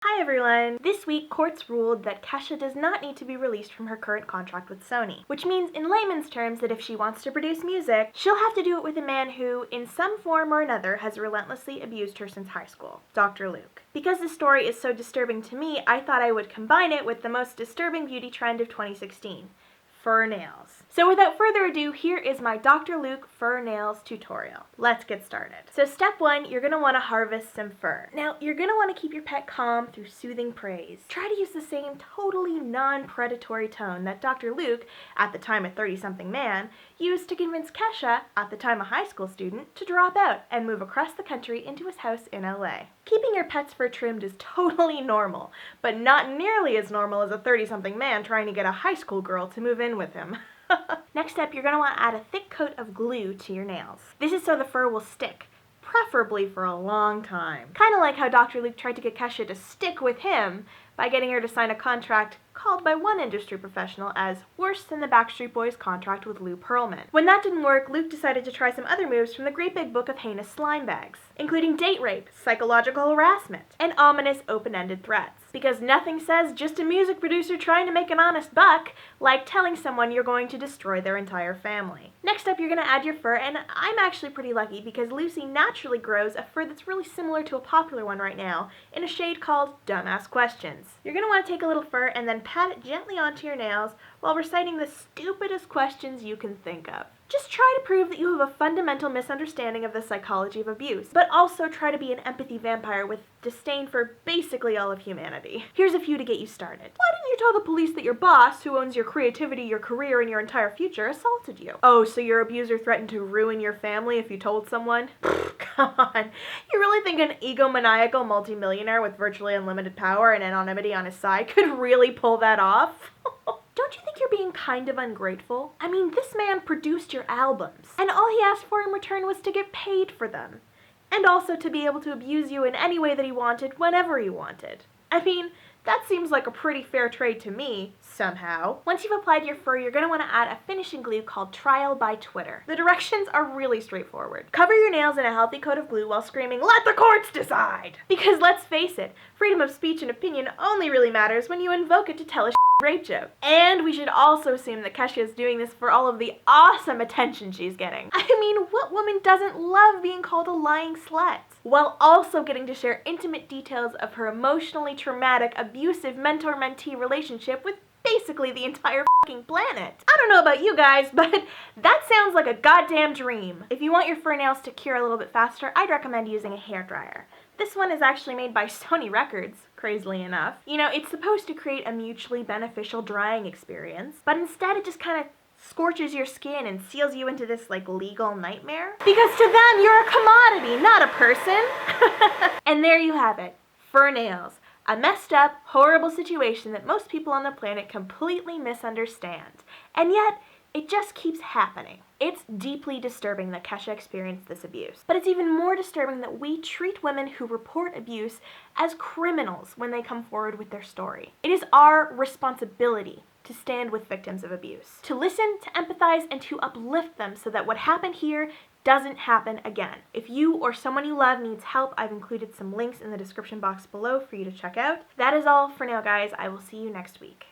Hi everyone! This week, courts ruled that Kesha does not need to be released from her current contract with Sony, which means in layman's terms that if she wants to produce music, she'll have to do it with a man who, in some form or another, has relentlessly abused her since high school, Dr. Luke. Because this story is so disturbing to me, I thought I would combine it with the most disturbing beauty trend of 2016. Fur nails. So without further ado, here is my Dr. Luke fur nails tutorial. Let's get started. So step 1, you're going to want to harvest some fur. Now, you're going to want to keep your pet calm through soothing praise. Try to use the same totally non-predatory tone that Dr. Luke, at the time a 30-something man, used to convince Kesha, at the time a high school student, to drop out and move across the country into his house in LA. Keeping your pet's fur trimmed is totally normal, but not nearly as normal as a 30-something man trying to get a high school girl to move in with him. Next up, you're going to want to add a thick coat of glue to your nails. This is so the fur will stick, preferably for a long time. Kind of like how Dr. Luke tried to get Kesha to stick with him by getting her to sign a contract called by one industry professional as worse than the Backstreet Boys' contract with Lou Pearlman. When that didn't work, Luke decided to try some other moves from the great big book of heinous slime bags, including date rape, psychological harassment, and ominous open-ended threats. Because nothing says just a music producer trying to make an honest buck like telling someone you're going to destroy their entire family. Next up, you're going to add your fur, and I'm actually pretty lucky because Lucy naturally grows a fur that's really similar to a popular one right now in a shade called Don't Ask Questions. You're going to want to take a little fur and then pat it gently onto your nails while reciting the stupidest questions you can think of. Just try to prove that you have a fundamental misunderstanding of the psychology of abuse, but also try to be an empathy vampire with disdain for basically all of humanity. Here's a few to get you started. Why didn't you tell the police that your boss, who owns your creativity, your career, and your entire future, assaulted you? Oh, so your abuser threatened to ruin your family if you told someone? Come on. You really think an egomaniacal multimillionaire with virtually unlimited power and anonymity on his side could really pull that off? Don't you think you're being kind of ungrateful? I mean, this man produced your albums, and all he asked for in return was to get paid for them, and also to be able to abuse you in any way that he wanted, whenever he wanted. I mean, that seems like a pretty fair trade to me, somehow. Once you've applied your fur, you're going to want to add a finishing glue called Trial by Twitter. The directions are really straightforward. Cover your nails in a healthy coat of glue while screaming, "Let the courts decide!" Because let's face it, freedom of speech and opinion only really matters when you invoke it to tell a rape joke. And we should also assume that Kesha is doing this for all of the awesome attention she's getting. I mean, what woman doesn't love being called a lying slut? While also getting to share intimate details of her emotionally traumatic, abusive mentor-mentee relationship with basically the entire fucking planet. I don't know about you guys, but that sounds like a goddamn dream. If you want your fur nails to cure a little bit faster, I'd recommend using a hairdryer. This one is actually made by Sony Records, crazily enough. You know, it's supposed to create a mutually beneficial drying experience, but instead it just kind of scorches your skin and seals you into this, legal nightmare. Because to them, you're a commodity, not a person. And there you have it, fur nails. A messed up, horrible situation that most people on the planet completely misunderstand. And yet, it just keeps happening. It's deeply disturbing that Kesha experienced this abuse. But it's even more disturbing that we treat women who report abuse as criminals when they come forward with their story. It is our responsibility to stand with victims of abuse, to listen, to empathize, and to uplift them so that what happened here doesn't happen again. If you or someone you love needs help, I've included some links in the description box below for you to check out. That is all for now, guys. I will see you next week.